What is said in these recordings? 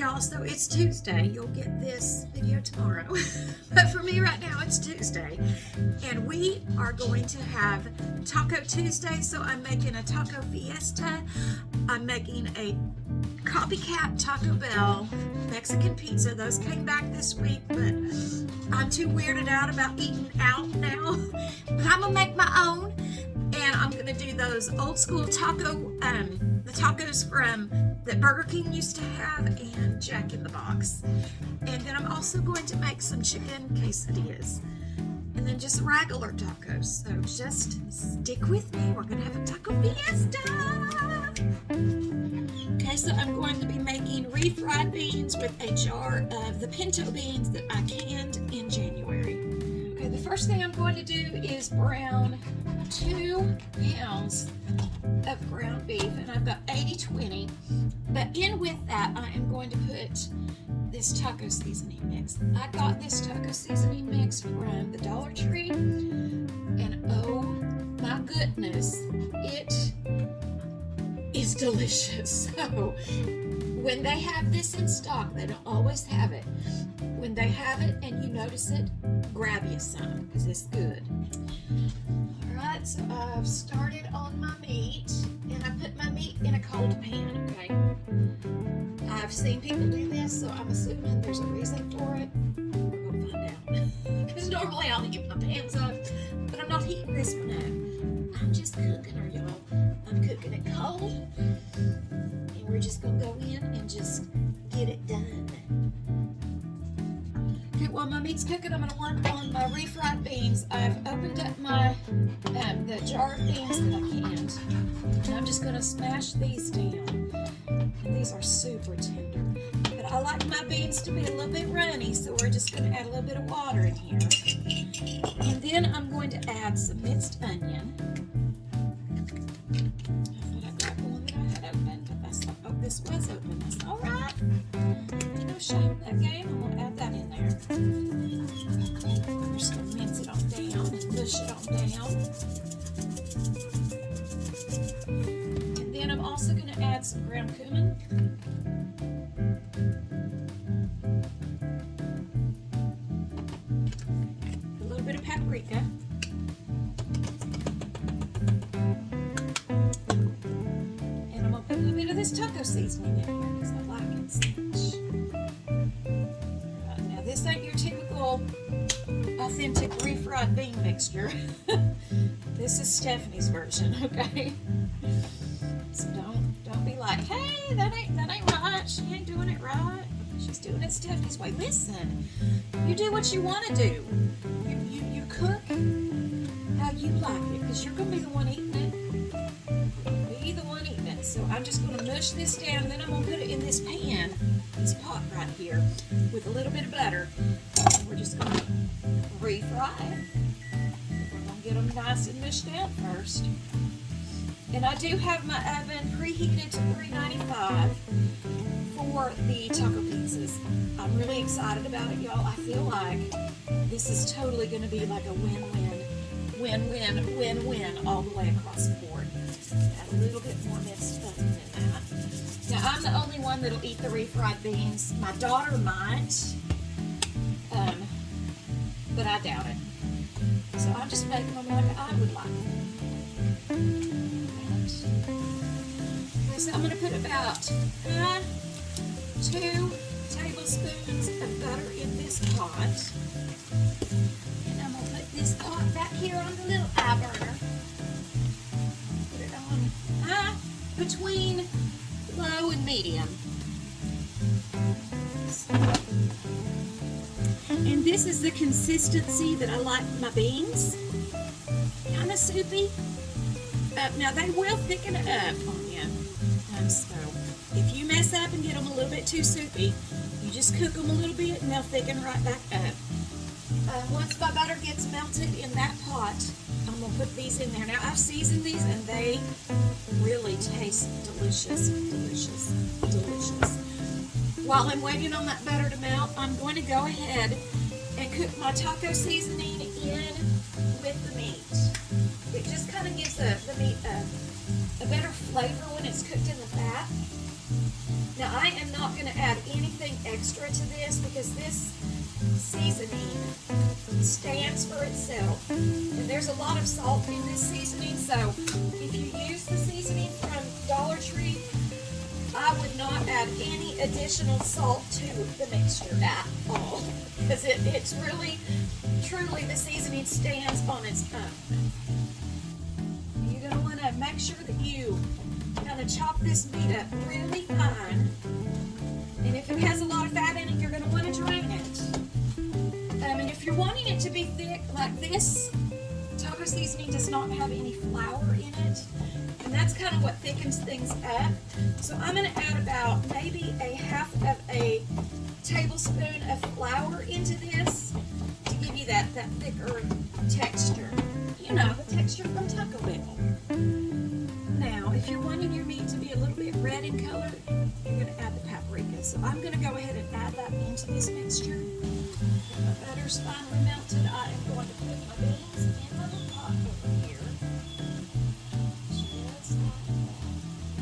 y'all, so it's Tuesday. You'll get this video tomorrow. But for me right now, it's Tuesday. And we are going to have Taco Tuesday, so I'm making a taco fiesta. I'm making a Copycat Taco Bell Mexican pizza. Those came back this week, but I'm too weirded out about eating out now. But I'm gonna make my own, and I'm gonna do those old school taco, the tacos from that Burger King used to have and Jack in the Box. And then I'm also going to make some chicken quesadillas. And then just regular tacos. So just stick with me. We're gonna have a taco fiesta. Okay, so I'm going to be making refried beans with a jar of the pinto beans that I canned in January. Okay, the first thing I'm going to do is brown 2 pounds of ground beef, and I've got 80-20. But in with that, I am going to put this taco seasoning mix. I got this taco seasoning mix from the Dollar Tree, and oh my goodness, it is delicious. So when they have this in stock, they don't always have it. When they have it and you notice it, grab you some because it's good. Alright, so I've started on my meat, and I put my meat in a cold pan, okay? I've seen people do this, so I'm assuming there's a reason for it. We're gonna find out. Because normally I'll heat my pans up, but I'm not heating this one up. I'm just cooking her, y'all. I'm cooking it cold, and we're just gonna go in and just get it done. Okay, while my meat's cooking, I'm gonna work on my refried beans. I've opened up my the jar of beans that I canned, and I'm just gonna smash these down. And these are super tender, but I like my beans to be a little bit runny, so we're just gonna add a little bit of water in here. And then I'm going to add some minced onion. I thought I grabbed the one that I had open, but that's not, oh, this was open. That's all right. No shame in that game. I'm gonna add that in there. I'm just gonna mince it on down and push it on down. And then I'm also gonna add some ground cumin. A little bit of paprika. And I'm gonna put a little bit of this taco seasoning in here because I like it so much. Right, now this ain't your typical authentic refried bean mixture. This is Stephanie's version, okay? So don't be like, hey, that ain't right. She ain't doing it right. She's doing it Stephanie's way. Listen, you do what you want to do. You cook how you like it, because you're gonna be the one eating it. Be the one eating it. So I'm just gonna mush this down, and then I'm gonna put it in this pan, this pot right here, with a little bit of butter. We're just gonna refry it. We're gonna get them nice and mushed down first. And I do have my oven preheated to 395 for the taco pizzas. I'm really excited about it, y'all. I feel like this is totally going to be like a win-win, win-win, win-win all the way across the board. Add a little bit more minced onion in that. Now, I'm the only one that'll eat the refried beans. My daughter might, but I doubt it. So I'm just making them like I would like them. So I'm going to put about 2 tablespoons of butter in this pot. And I'm going to put this pot back here on the little eye burner. Put it on between low and medium. And this is the consistency that I like my beans. Kind of soupy. Now they will thicken it up on you. So if you mess up and get them a little bit too soupy, you just cook them a little bit and they'll thicken right back up. Once my butter gets melted in that pot, I'm going to put these in there. Now I've seasoned these and they really taste delicious, delicious, delicious. While I'm waiting on that butter to melt, I'm going to go ahead and cook my taco seasoning in with the meat. It just kind of gives the meat a better flavor when it's cooked in the fat. Now I am not going to add anything extra to this because this seasoning stands for itself. And there's a lot of salt in this seasoning, so if you use the seasoning from Dollar Tree, I would not add any additional salt to the mixture at all, because it's really, truly, the seasoning stands on its own. You're going to want to make sure that you kind of chop this meat up really fine, and if it has a lot of fat in it, you're going to want to drain it. And if you're wanting it to be thick like this, taco seasoning does not have any flour in it, and that's kind of what thickens things up. So I'm going to add about maybe a half of a tablespoon of flour into this to give you that thicker texture. You know, the texture from Taco Bell. Now, if you're wanting your meat to be a little bit red in color, you're going to add the paprika. So I'm going to go ahead and add that into this mixture. My butter's finally melted. I am going to put my beans in my pot over here.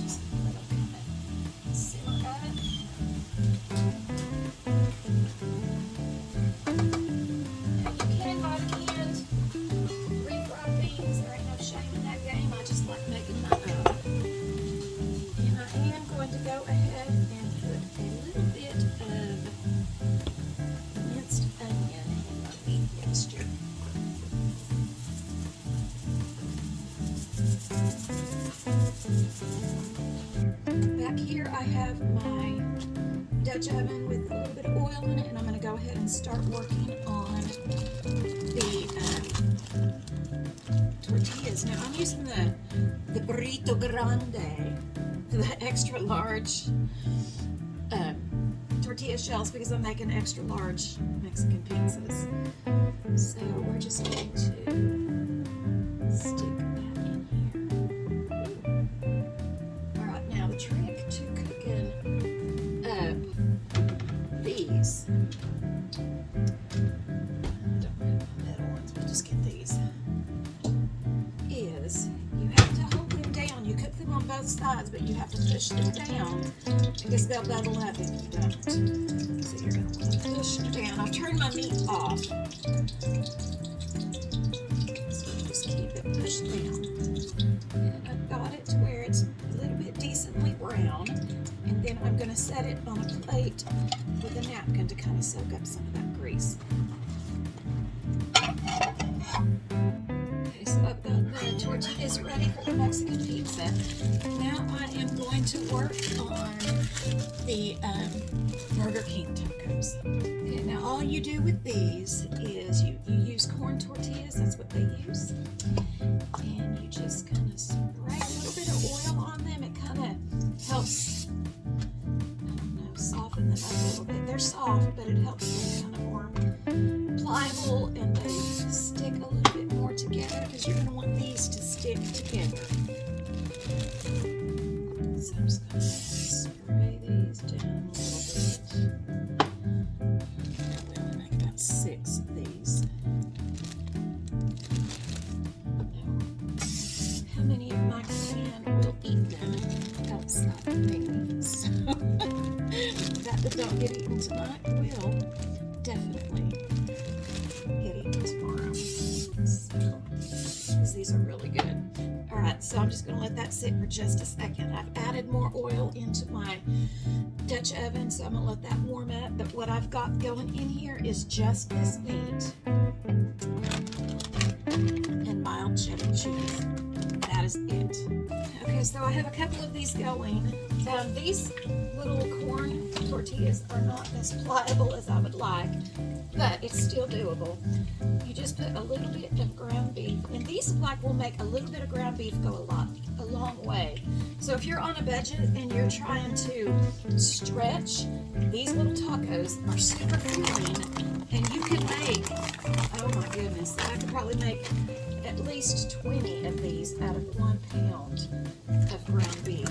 Just let them kind of simmer up. Now you can buy canned refried beans. There ain't no shame in that game. I just like making my own. And I am going to go ahead and put a little bit of minced onion in my beef mixture. Back here I have my Dutch oven with a little bit of oil in it, and I'm going to go ahead and start working on the tortillas. Now I'm using the burrito grande, the extra large tortilla shells, because I'm making extra large Mexican pizzas. So we're just going to stick that in here. Alright, now the trick to cooking these, I don't have my metal ones, but just get these, is you have to hold them down. You cook them on both sides, but you have to push them down because they'll bubble up if you don't. So you're going to want to push them down. I've turned my meat off, so just keep it pushed down. And I've got it to where it's a little bit decently brown, and then I'm going to set it on a plate with a napkin to kind of soak up some of that grease. Okay, so I've got the tortillas ready for the Mexican pizza. Now I am going to work on the Burger King tacos. Okay, now all you do with these is you use corn tortillas, that's what they use. And you just kind of spray a little bit of oil on them. It kind of helps, I don't know, soften them up a little bit. They're soft, but it helps them kind of more pliable, and they stick a little bit more together because you're going to want these to stick together. So I'm just going to spray these down a little bit. We only make about 6 of these. How many of my clan will eat them outside of me? So that don't get eaten tonight will definitely get eaten tomorrow. So, because these are really good. Alright, so I'm just going to let that sit for just a second. I've added more oil into my Dutch oven, so I'm going to let that warm up. But what I've got going in here is just this meat and mild cheddar cheese. That is it. Okay, so I have a couple of these going. These little corn tortillas are not as pliable as I would like, but it's still doable. You just put a little bit of ground beef, and these will make a little bit of ground beef go a long way. So if you're on a budget and you're trying to stretch, these little tacos are super filling, and you can make, oh my goodness, I could probably make at least 20 of these out of 1 pound of ground beef,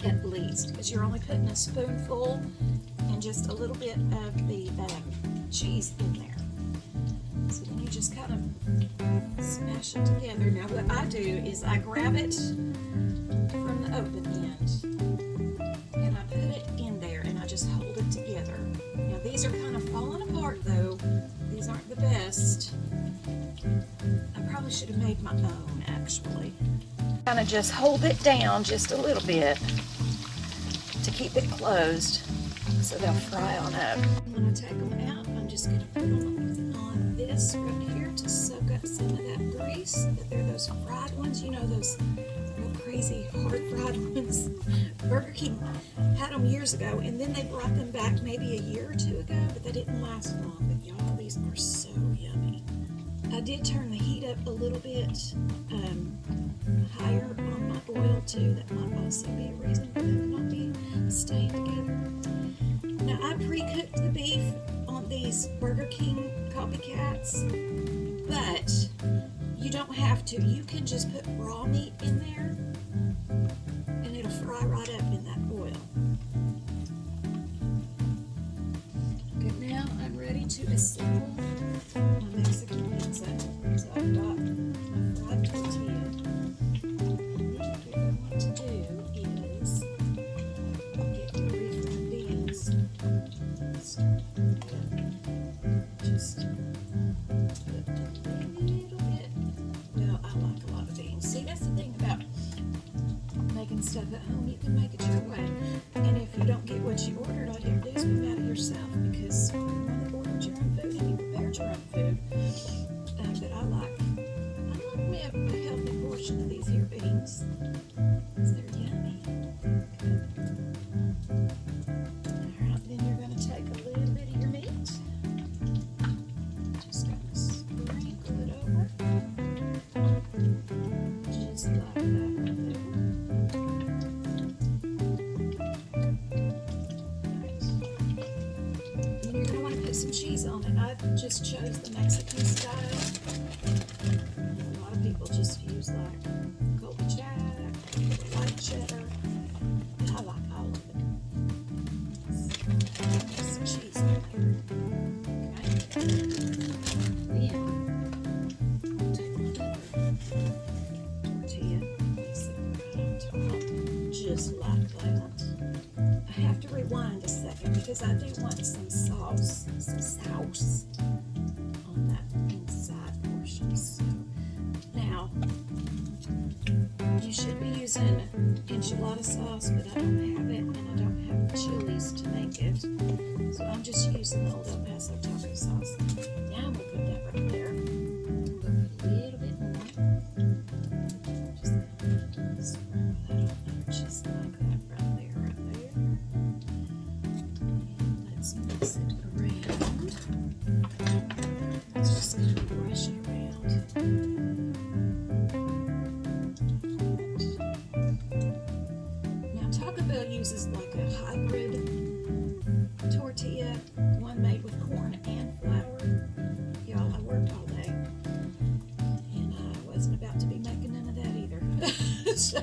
at least, because you're only putting a spoonful and just a little bit of the cheese in there. So then you just kind of smash it together. Now what I do is I grab it from the open end and I put Now these are kind of falling apart though. These aren't the best. I probably should have made my own actually. Kind of just hold it down just a little bit to keep it closed so they'll fry on up. When I take them out, I'm just going to put them on this right here to soak up some of that grease. But they're those fried ones, you know, those real crazy hard fried ones. Burger King had them years ago, and then they brought them back maybe a year or two ago, but they didn't last long. But y'all, these are so yummy. I did turn the heat up a little bit higher on my oil too. That might also be a reason for them not be staying together. Now I pre-cooked the beef on these Burger King Copycats, but you don't have to. You can just put raw meat in there and it'll fry right up in that oil. Okay, now I'm ready to assemble my Mexican pizza. So I've got my fried tortilla. What I want to do is get the refried beans. Just put a little bit. Well, I like a lot of beans. See, that's the thing about making stuff at home. You can make it your way. And if you don't get what you ordered, all you have to do is be mad at yourself because you ordered your own food and you prepared your own food. But I like me a healthy portion of these here beans because they're yummy. Alright, then you're going to take a little bit of your meat. Just going to sprinkle it over. Just like that right there. Right. Then you're going to want to put some cheese on it. I just chose the Mexican style. A lot of people just use like Copycat, white cheddar. And I like all of it. So, put some cheese on there. Okay. Then take another tortilla, place it right on top, just like that. I have to rewind a second because I do want some sauce on that inside portion. So now you should be using enchilada sauce, but I don't have it, and I don't have the chilies to make it. So I'm just using the Old El Paso taco sauce. Now I'm gonna put that right there. I'm gonna put a little bit more. Just gonna sprinkle that on there, just like that, right there. And let's mix it around. Let's just kind of brush it around. Now Taco Bell uses like a hybrid tortilla, one made with corn and flour. Y'all, I worked all day and I wasn't about to be making none of that either. So,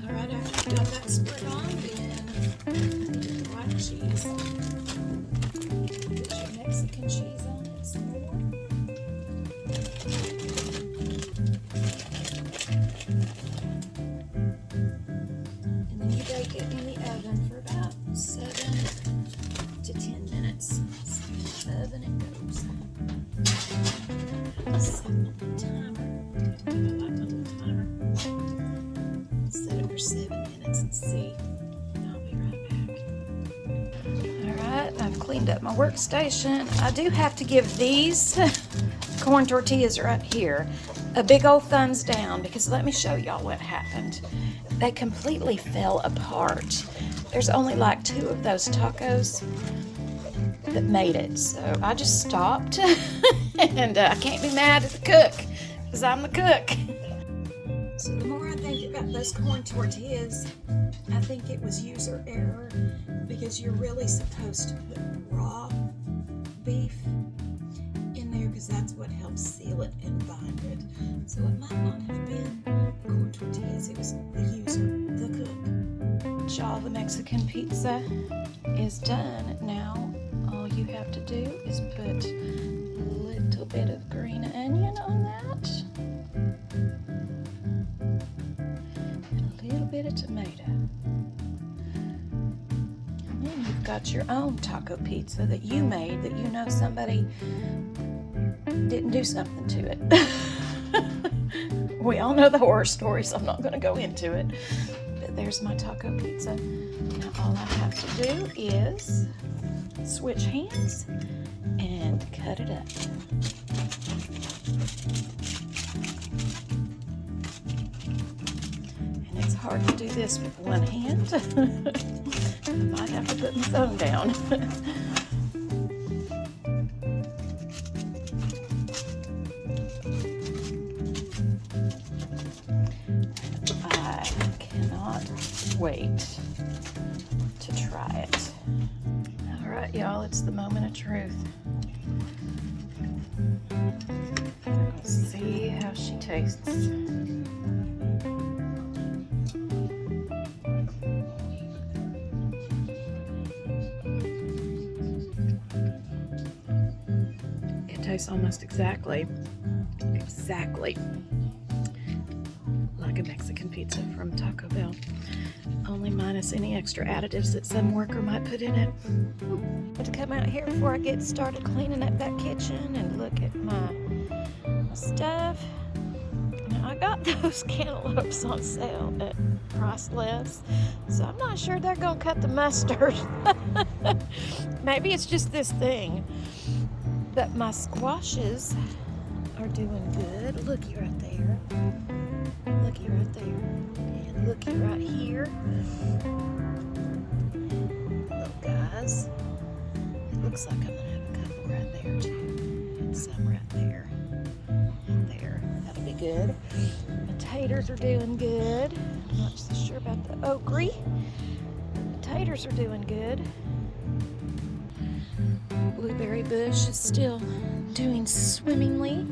alright, after you got that split on, then the white cheese. Put your Mexican cheese on it some more. And then you bake it in the oven for about 7 to 10 minutes. So in the oven it goes. Set the timer. I like my little timer. Set it for 7 minutes and see. And I'll be right back. Alright, I've cleaned up my workstation. I do have to give these corn tortillas right here a big old thumbs down because let me show y'all what happened. They completely fell apart. There's only like 2 of those tacos that made it, so I just stopped. And I can't be mad at the cook because I'm the cook. So the more I think about those corn tortillas, I think it was user error because you're really supposed to put raw beef in there because that's what helps seal it and bind it. So it might not have been corn tortillas, it was the user, the cook. Y'all, the Mexican pizza is done. Now all you have to do is put a little bit of green onion on that and a little bit of tomato. And then you've got your own taco pizza that you made that you know somebody didn't do something to it. We all know the horror story, so I'm not going to go into it. But there's my taco pizza. Now all I have to do is switch hands and cut it up. And it's hard to do this with one hand. I might have to put my phone down. I cannot wait to try it. All right, y'all, it's the moment of truth. Let's see how she tastes. It tastes almost exactly like a Mexican pizza from Taco Bell, only minus any extra additives that some worker might put in it. I'm going to come out here before I get started cleaning up that kitchen and look at my stuff. Now, I got those cantaloupes on sale at price less, so I'm not sure they're going to cut the mustard. Maybe it's just this thing. But my squashes are doing good. Looky right there. Looky right there. And looky right here. Little guys. It looks like I'm going to have a couple right there too. And some right there. And there. That'll be good. Potatoes are doing good. I'm not so sure about the okra. Potatoes are doing good. Blueberry bush is still doing swimmingly.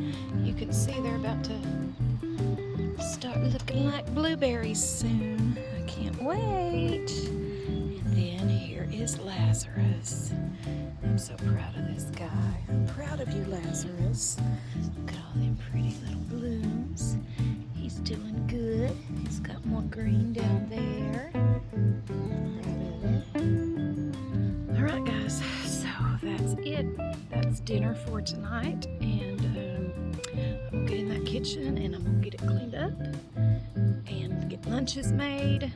You can see they're about to start looking like blueberries soon. I can't wait. And then here is Lazarus. I'm so proud of this guy. I'm proud of you, Lazarus. Look at all them pretty little blooms. He's doing good. He's got more green down there. Proud of it. All right, guys. That's it. That's dinner for tonight, and I'm gonna get in that kitchen and I'm gonna get it cleaned up and get lunches made.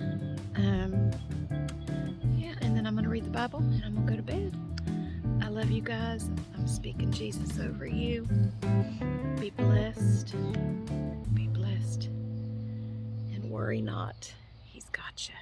Yeah, and then I'm gonna read the Bible and I'm gonna go to bed. I love you guys. I'm speaking Jesus over you. Be blessed. Be blessed. And worry not. He's got you.